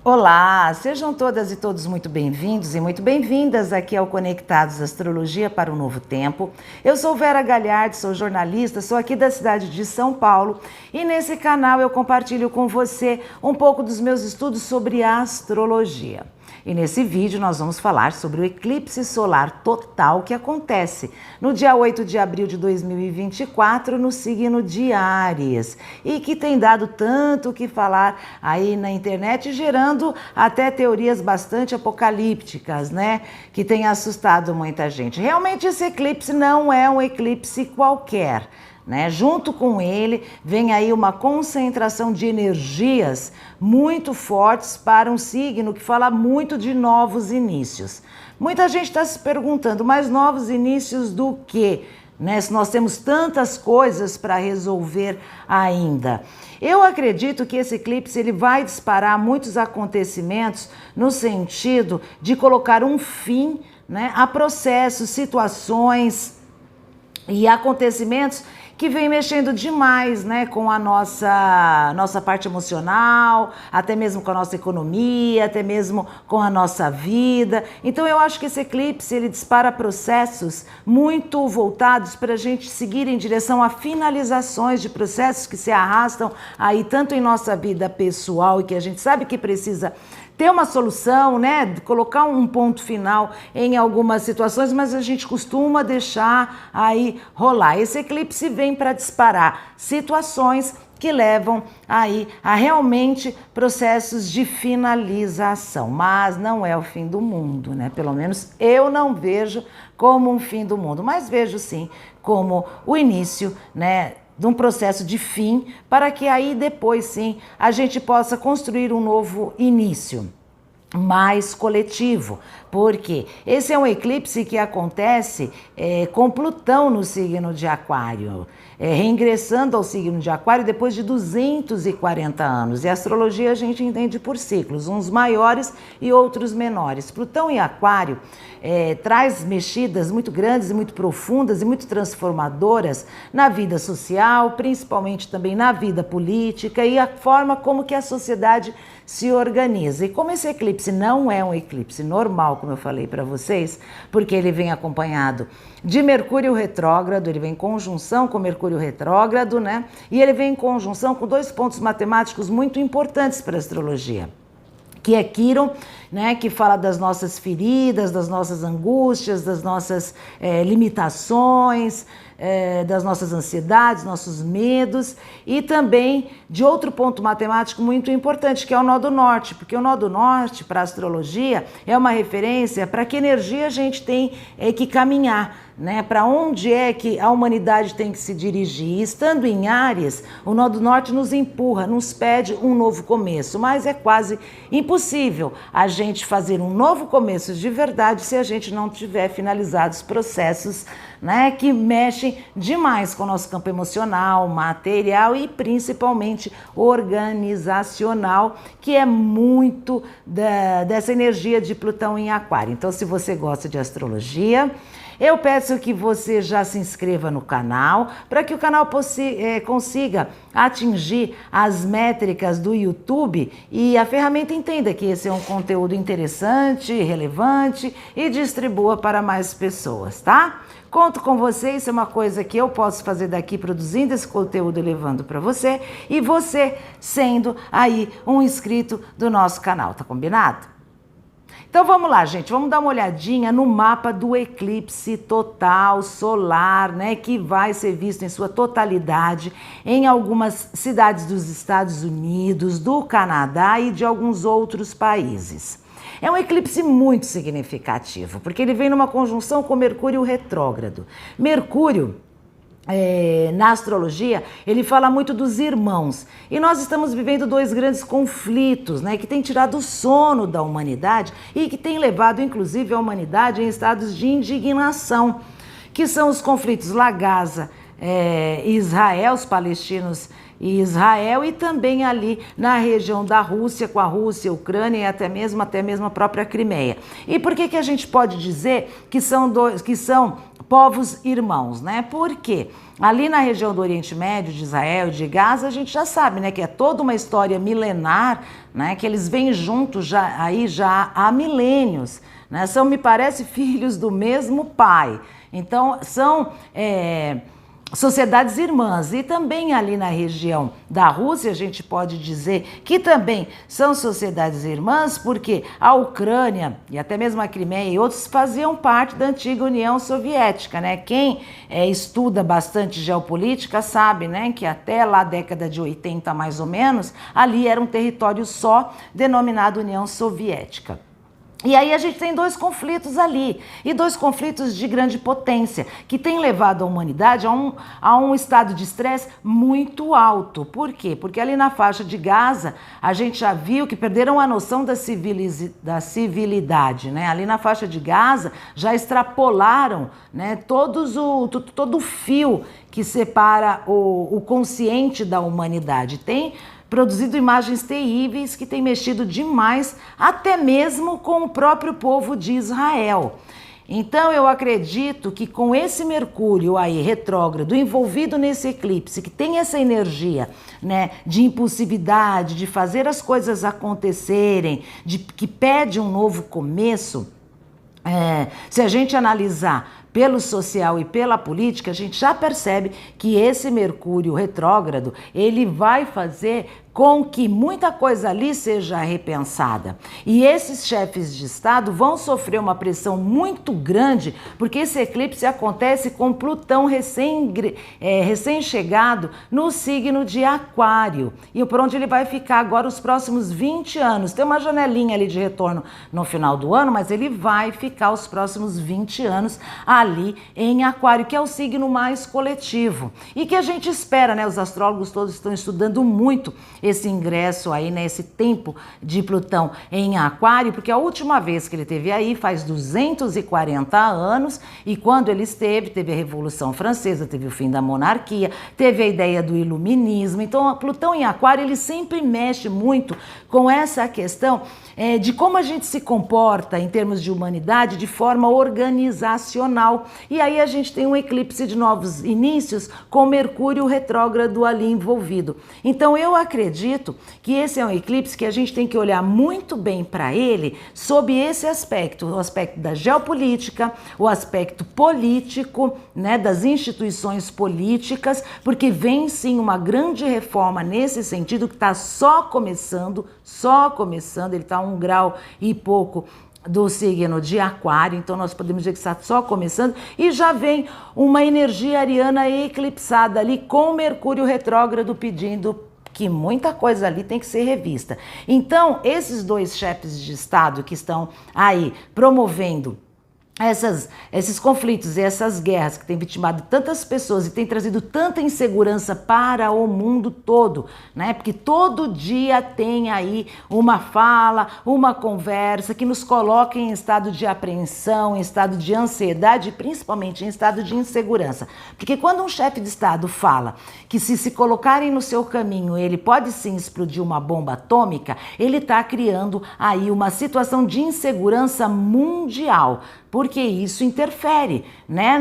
Olá, sejam todas e todos muito bem-vindos e muito bem-vindas aqui ao Conectados Astrologia para o Novo Tempo. Eu sou Vera Galhardi, sou jornalista, sou aqui da cidade de São Paulo e nesse canal eu compartilho com você um pouco dos meus estudos sobre astrologia. E nesse vídeo nós vamos falar sobre o eclipse solar total que acontece no dia 8 de abril de 2024 no signo de Áries e que tem dado tanto o que falar aí na internet, gerando até teorias bastante apocalípticas, né? Que tem assustado muita gente. Realmente esse eclipse não é um eclipse qualquer. Junto com ele vem aí uma concentração de energias muito fortes para um signo que fala muito de novos inícios. Muita gente está se perguntando, mas novos inícios do quê? Se nós temos tantas coisas para resolver ainda. Eu acredito que esse eclipse ele vai disparar muitos acontecimentos no sentido de colocar um fim, a processos, situações e acontecimentos que vem mexendo demais, com a nossa parte emocional, até mesmo com a nossa economia, até mesmo com a nossa vida. Então eu acho que esse eclipse ele dispara processos muito voltados para a gente seguir em direção a finalizações de processos que se arrastam aí tanto em nossa vida pessoal e que a gente sabe que precisa ter uma solução, colocar um ponto final em algumas situações, mas a gente costuma deixar aí rolar. Esse eclipse vem para disparar situações que levam aí a realmente processos de finalização, mas não é o fim do mundo, Pelo menos eu não vejo como um fim do mundo, mas vejo sim como o início, de um processo de fim, para que aí depois sim a gente possa construir um novo início mais coletivo, porque esse é um eclipse que acontece com Plutão no signo de Aquário, reingressando ao signo de Aquário depois de 240 anos. E a astrologia a gente entende por ciclos, uns maiores e outros menores. Plutão em Aquário traz mexidas muito grandes e muito profundas e muito transformadoras na vida social, principalmente também na vida política e a forma como que a sociedade se organiza. E como esse eclipse não é um eclipse normal, como eu falei para vocês, porque ele vem acompanhado de Mercúrio retrógrado, ele vem em conjunção com Mercúrio retrógrado, E ele vem em conjunção com dois pontos matemáticos muito importantes para a astrologia, que é Quiron, que fala das nossas feridas, das nossas angústias, das nossas limitações, das nossas ansiedades, nossos medos, e também de outro ponto matemático muito importante, que é o nó do norte, porque o nó do norte para a astrologia é uma referência para que energia a gente tem que caminhar, para onde é que a humanidade tem que se dirigir. E estando em Áries, o nó do norte nos empurra, nos pede um novo começo, mas é quase impossível a gente fazer um novo começo de verdade se a gente não tiver finalizado os processos que mexem demais com o nosso campo emocional, material e principalmente organizacional, que é muito dessa energia de Plutão em Aquário. Então, se você gosta de astrologia, eu peço que você já se inscreva no canal para que o canal consiga atingir as métricas do YouTube e a ferramenta entenda que esse é um conteúdo interessante, relevante e distribua para mais pessoas, tá? Conto com você, isso é uma coisa que eu posso fazer daqui produzindo esse conteúdo e levando para você e você sendo aí um inscrito do nosso canal, tá combinado? Então vamos lá, gente, vamos dar uma olhadinha no mapa do eclipse total solar, que vai ser visto em sua totalidade em algumas cidades dos Estados Unidos, do Canadá e de alguns outros países. É um eclipse muito significativo, porque ele vem numa conjunção com Mercúrio retrógrado. Mercúrio, na astrologia, ele fala muito dos irmãos. E nós estamos vivendo dois grandes conflitos, que têm tirado o sono da humanidade e que têm levado, inclusive, a humanidade em estados de indignação, que são os conflitos lá Gaza, Israel, os palestinos e Israel, e também ali na região da Rússia, com a Rússia, a Ucrânia e até mesmo a própria Crimeia. E por que a gente pode dizer que são povos irmãos, né? Por quê? Ali na região do Oriente Médio, de Israel, de Gaza, a gente já sabe, né, que é toda uma história milenar, né, que eles vêm juntos já há milênios, né? São, me parece, filhos do mesmo pai. Então, são sociedades irmãs. E também ali na região da Rússia, a gente pode dizer que também são sociedades irmãs, porque a Ucrânia e até mesmo a Crimeia e outros faziam parte da antiga União Soviética, né? Quem estuda bastante geopolítica sabe, né, que até lá a década de 80 mais ou menos, ali era um território só denominado União Soviética. E aí a gente tem dois conflitos ali, e dois conflitos de grande potência, que têm levado a humanidade a um estado de estresse muito alto. Por quê? Porque ali na faixa de Gaza, a gente já viu que perderam a noção da civilidade, né? Ali na faixa de Gaza, já extrapolaram, né, todo o fio que separa o consciente da humanidade. Tem produzido imagens terríveis que têm mexido demais, até mesmo com o próprio povo de Israel. Então eu acredito que com esse Mercúrio aí retrógrado envolvido nesse eclipse, que tem essa energia, né, de impulsividade, de fazer as coisas acontecerem, que pede um novo começo, se a gente analisar pelo social e pela política, a gente já percebe que esse Mercúrio retrógrado, ele vai fazer com que muita coisa ali seja repensada. E esses chefes de Estado vão sofrer uma pressão muito grande, porque esse eclipse acontece com Plutão recém-chegado no signo de Aquário. E por onde ele vai ficar agora os próximos 20 anos. Tem uma janelinha ali de retorno no final do ano, mas ele vai ficar os próximos 20 anos ali em Aquário, que é o signo mais coletivo. E que a gente espera, né? Os astrólogos todos estão estudando muito esse ingresso aí, né, esse tempo de Plutão em Aquário, porque a última vez que ele esteve aí faz 240 anos, e quando ele esteve, teve a Revolução Francesa, teve o fim da monarquia, teve a ideia do iluminismo. Então, Plutão em Aquário, ele sempre mexe muito com essa questão de como a gente se comporta em termos de humanidade de forma organizacional. E aí a gente tem um eclipse de novos inícios com Mercúrio retrógrado ali envolvido. Então eu acredito que esse é um eclipse que a gente tem que olhar muito bem para ele sob esse aspecto, o aspecto da geopolítica, o aspecto político, né, das instituições políticas, porque vem sim uma grande reforma nesse sentido que está só começando, ele está 1 grau e pouco do signo de Aquário, então nós podemos dizer que está só começando, e já vem uma energia ariana eclipsada ali com Mercúrio retrógrado pedindo que muita coisa ali tem que ser revista. Então, esses dois chefes de Estado que estão aí promovendo esses conflitos e essas guerras que têm vitimado tantas pessoas e têm trazido tanta insegurança para o mundo todo, né? Porque todo dia tem aí uma fala, uma conversa que nos coloca em estado de apreensão, em estado de ansiedade e principalmente em estado de insegurança. Porque quando um chefe de Estado fala que se colocarem no seu caminho ele pode sim explodir uma bomba atômica, ele está criando aí uma situação de insegurança mundial, porque isso interfere, né,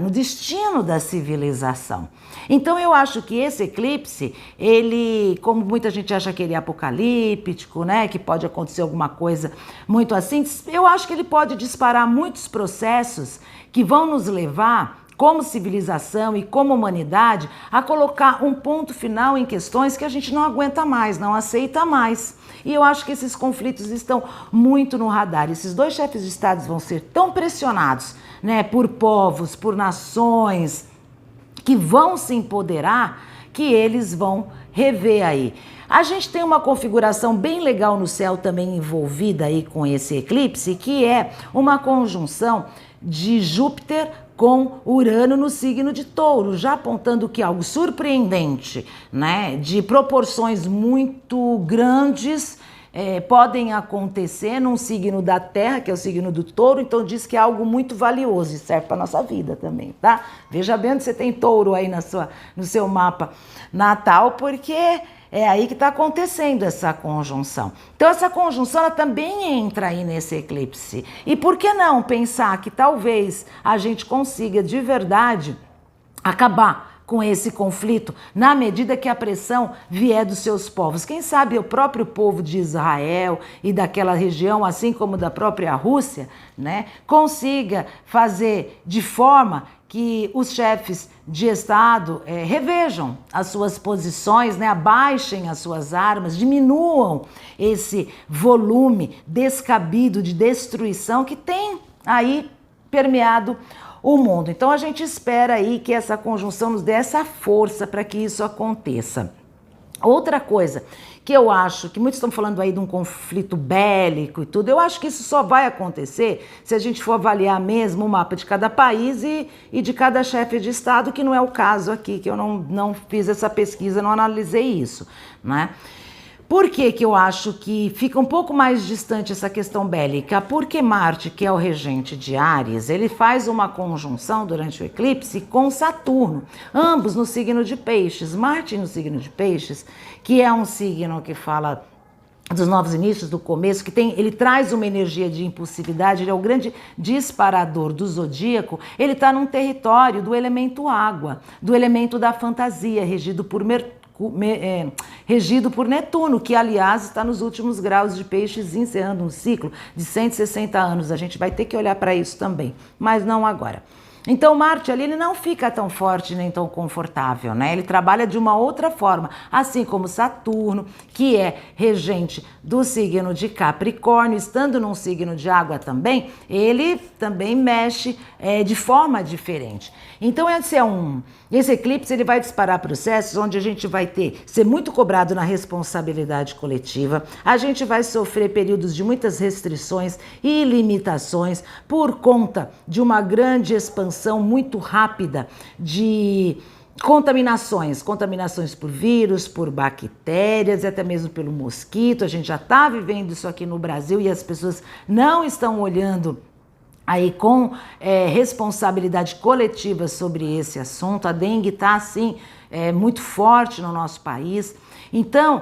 no destino da civilização. Então eu acho que esse eclipse, ele, como muita gente acha que ele é apocalíptico, né, que pode acontecer alguma coisa muito assim, eu acho que ele pode disparar muitos processos que vão nos levar, como civilização e como humanidade, a colocar um ponto final em questões que a gente não aguenta mais, não aceita mais. E eu acho que esses conflitos estão muito no radar. Esses dois chefes de Estado vão ser tão pressionados, né, por povos, por nações, que vão se empoderar, que eles vão rever aí. A gente tem uma configuração bem legal no céu também envolvida aí com esse eclipse, que é uma conjunção de Júpiter com Urano no signo de Touro, já apontando que algo surpreendente, né, de proporções muito grandes, podem acontecer num signo da Terra, que é o signo do Touro, então diz que é algo muito valioso e serve para a nossa vida também, tá? Veja bem onde você tem Touro aí no seu mapa natal, porque é aí que está acontecendo essa conjunção. Então essa conjunção ela também entra aí nesse eclipse. E por que não pensar que talvez a gente consiga de verdade acabar com esse conflito, na medida que a pressão vier dos seus povos. Quem sabe o próprio povo de Israel e daquela região, assim como da própria Rússia, né, consiga fazer de forma que os chefes de Estado revejam as suas posições, né, abaixem as suas armas, diminuam esse volume descabido de destruição que tem aí permeado o mundo. Então a gente espera aí que essa conjunção nos dê essa força para que isso aconteça. Outra coisa que eu acho, que muitos estão falando aí de um conflito bélico e tudo, eu acho que isso só vai acontecer se a gente for avaliar mesmo o mapa de cada país e de cada chefe de Estado, que não é o caso aqui, que eu não fiz essa pesquisa, não analisei isso, né? Por que que eu acho que fica um pouco mais distante essa questão bélica? Porque Marte, que é o regente de Áries, ele faz uma conjunção durante o eclipse com Saturno, ambos no signo de Peixes. Marte no signo de Peixes, que é um signo que fala dos novos inícios, do começo, ele traz uma energia de impulsividade, ele é o grande disparador do zodíaco, ele está num território do elemento água, do elemento da fantasia, regido por Netuno, que aliás está nos últimos graus de Peixes, encerrando um ciclo de 160 anos. A gente vai ter que olhar para isso também, mas não agora. Então Marte ali ele não fica tão forte nem tão confortável, né? Ele trabalha de uma outra forma, assim como Saturno, que é regente do signo de Capricórnio, estando num signo de água também, ele também mexe de forma diferente. Então esse eclipse ele vai disparar processos onde a gente vai ser muito cobrado na responsabilidade coletiva, a gente vai sofrer períodos de muitas restrições e limitações por conta de uma grande expansão muito rápida de contaminações por vírus, por bactérias e até mesmo pelo mosquito. A gente já está vivendo isso aqui no Brasil e as pessoas não estão olhando aí com responsabilidade coletiva sobre esse assunto. A dengue está assim muito forte no nosso país. Então,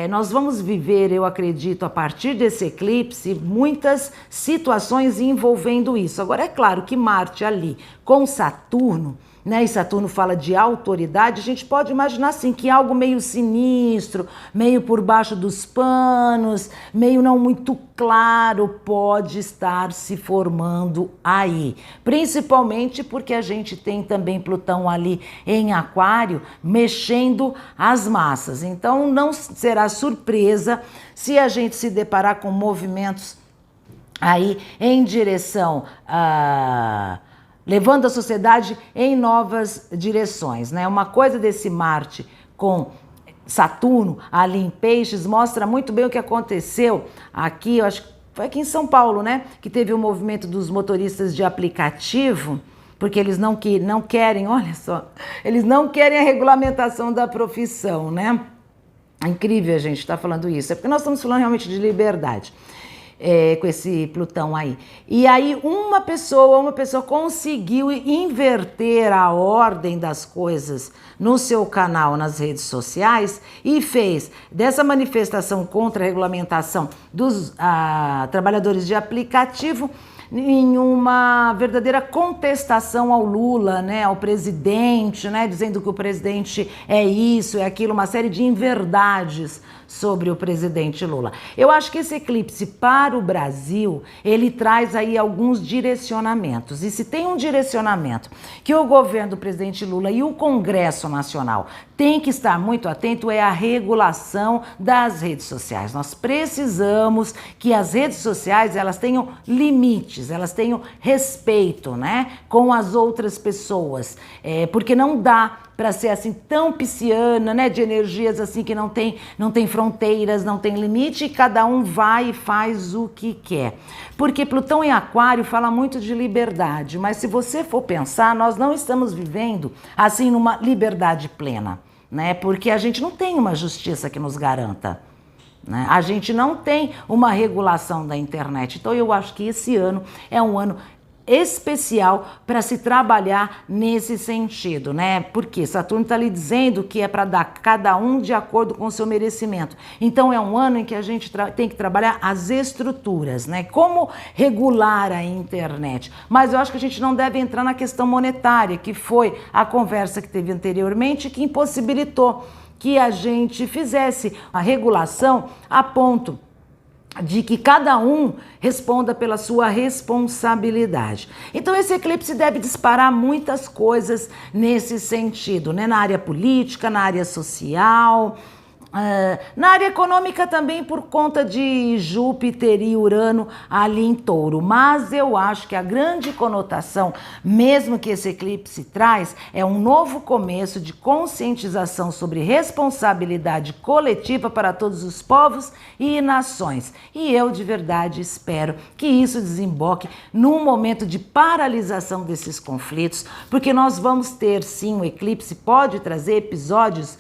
nós vamos viver, eu acredito, a partir desse eclipse, muitas situações envolvendo isso. Agora, é claro que Marte ali com Saturno, né, e Saturno fala de autoridade, a gente pode imaginar assim, que algo meio sinistro, meio por baixo dos panos, meio não muito claro pode estar se formando aí. Principalmente porque a gente tem também Plutão ali em Aquário, mexendo as massas. Então não será surpresa se a gente se deparar com movimentos aí em direção a levando a sociedade em novas direções, né? Uma coisa desse Marte com Saturno ali em Peixes mostra muito bem o que aconteceu aqui, eu acho que foi aqui em São Paulo, né? Que teve o movimento dos motoristas de aplicativo, porque eles não querem, olha só, eles não querem a regulamentação da profissão, né? É incrível a gente estar falando isso, é porque nós estamos falando realmente de liberdade. Com esse Plutão aí. E aí uma pessoa conseguiu inverter a ordem das coisas no seu canal nas redes sociais e fez dessa manifestação contra a regulamentação dos trabalhadores de aplicativo em uma verdadeira contestação ao Lula, né, ao presidente, né, dizendo que o presidente é isso, é aquilo, uma série de inverdades sobre o presidente Lula. Eu acho que esse eclipse para o Brasil, ele traz aí alguns direcionamentos. E se tem um direcionamento que o governo do presidente Lula e o Congresso Nacional tem que estar muito atento, é a regulação das redes sociais. Nós precisamos que as redes sociais, elas tenham limites, elas tenham respeito, né, com as outras pessoas, porque não dá para ser assim tão pisciana, né, de energias assim que não tem fronteiras, não tem limite, e cada um vai e faz o que quer. Porque Plutão em Aquário fala muito de liberdade, mas se você for pensar, nós não estamos vivendo assim numa liberdade plena, né? Porque a gente não tem uma justiça que nos garanta, né? A gente não tem uma regulação da internet. Então eu acho que esse ano é um ano especial para se trabalhar nesse sentido, né? Porque Saturno está lhe dizendo que é para dar cada um de acordo com o seu merecimento. Então é um ano em que a gente tem que trabalhar as estruturas, né? Como regular a internet. Mas eu acho que a gente não deve entrar na questão monetária, que foi a conversa que teve anteriormente, que impossibilitou que a gente fizesse a regulação a ponto de que cada um responda pela sua responsabilidade. Então esse eclipse deve disparar muitas coisas nesse sentido, né? Na área política, na área social, na área econômica também por conta de Júpiter e Urano ali em Touro. Mas eu acho que a grande conotação, mesmo que esse eclipse traz, é um novo começo de conscientização sobre responsabilidade coletiva para todos os povos e nações. E eu de verdade espero que isso desemboque num momento de paralisação desses conflitos, porque nós vamos ter sim, o eclipse pode trazer episódios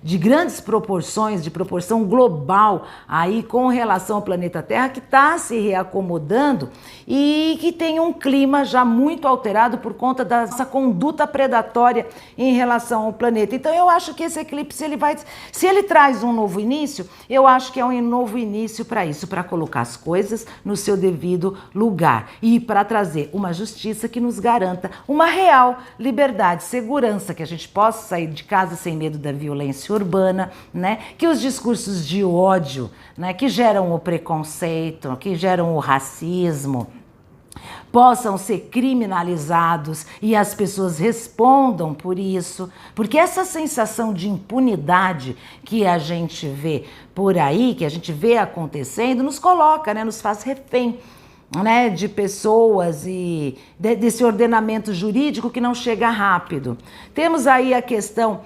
de grandes proporções, de proporção global aí com relação ao planeta Terra, que está se reacomodando e que tem um clima já muito alterado por conta dessa conduta predatória em relação ao planeta. Então eu acho que esse eclipse, se ele traz um novo início, eu acho que é um novo início para isso, para colocar as coisas no seu devido lugar e para trazer uma justiça que nos garanta uma real liberdade, segurança, que a gente possa sair de casa sem medo da violência urbana, né? Que os discursos de ódio, né, que geram o preconceito, que geram o racismo, possam ser criminalizados e as pessoas respondam por isso, porque essa sensação de impunidade que a gente vê por aí, que a gente vê acontecendo, nos coloca, né, nos faz refém, né, de pessoas e desse ordenamento jurídico que não chega rápido. Temos aí a questão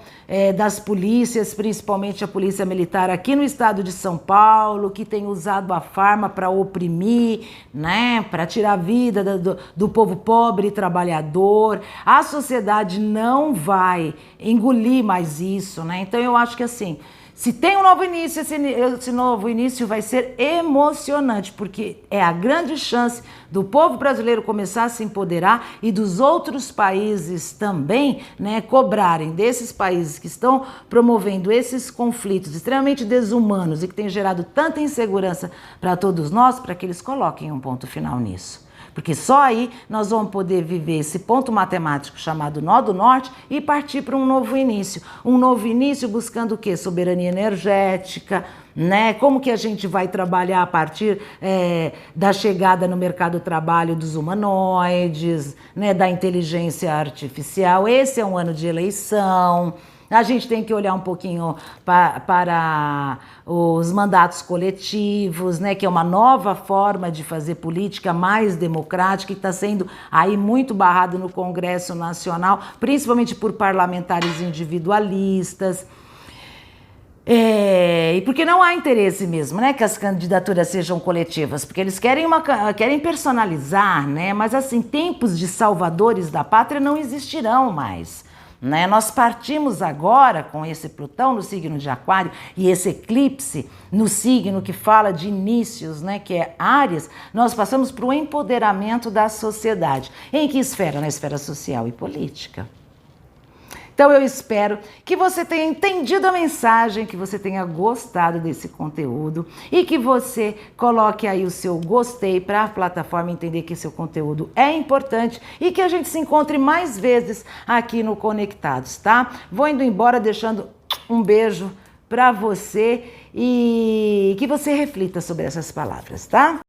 das polícias, principalmente a polícia militar aqui no estado de São Paulo, que tem usado a farma para oprimir, né, para tirar a vida do povo pobre e trabalhador. A sociedade não vai engolir mais isso, né? Então eu acho que assim, se tem um novo início, esse novo início vai ser emocionante, porque é a grande chance do povo brasileiro começar a se empoderar e dos outros países também, né, cobrarem desses países que estão promovendo esses conflitos extremamente desumanos e que têm gerado tanta insegurança para todos nós, para que eles coloquem um ponto final nisso. Porque só aí nós vamos poder viver esse ponto matemático chamado nó do norte e partir para um novo início. Um novo início buscando o quê? Soberania energética, né? Como que a gente vai trabalhar a partir da chegada no mercado do trabalho dos humanoides, né? Da inteligência artificial. Esse é um ano de eleição. A gente tem que olhar um pouquinho para os mandatos coletivos, né, que é uma nova forma de fazer política mais democrática e está sendo aí muito barrado no Congresso Nacional, principalmente por parlamentares individualistas. E porque não há interesse mesmo, né, que as candidaturas sejam coletivas, porque eles querem personalizar, né, mas assim, tempos de salvadores da pátria não existirão mais. Né? Nós partimos agora com esse Plutão no signo de Aquário e esse eclipse no signo que fala de inícios, né, que é Áries, nós passamos para o empoderamento da sociedade. Em que esfera? Na esfera social e política. Então eu espero que você tenha entendido a mensagem, que você tenha gostado desse conteúdo e que você coloque aí o seu gostei para a plataforma entender que seu conteúdo é importante e que a gente se encontre mais vezes aqui no Conectados, tá? Vou indo embora deixando um beijo para você e que você reflita sobre essas palavras, tá?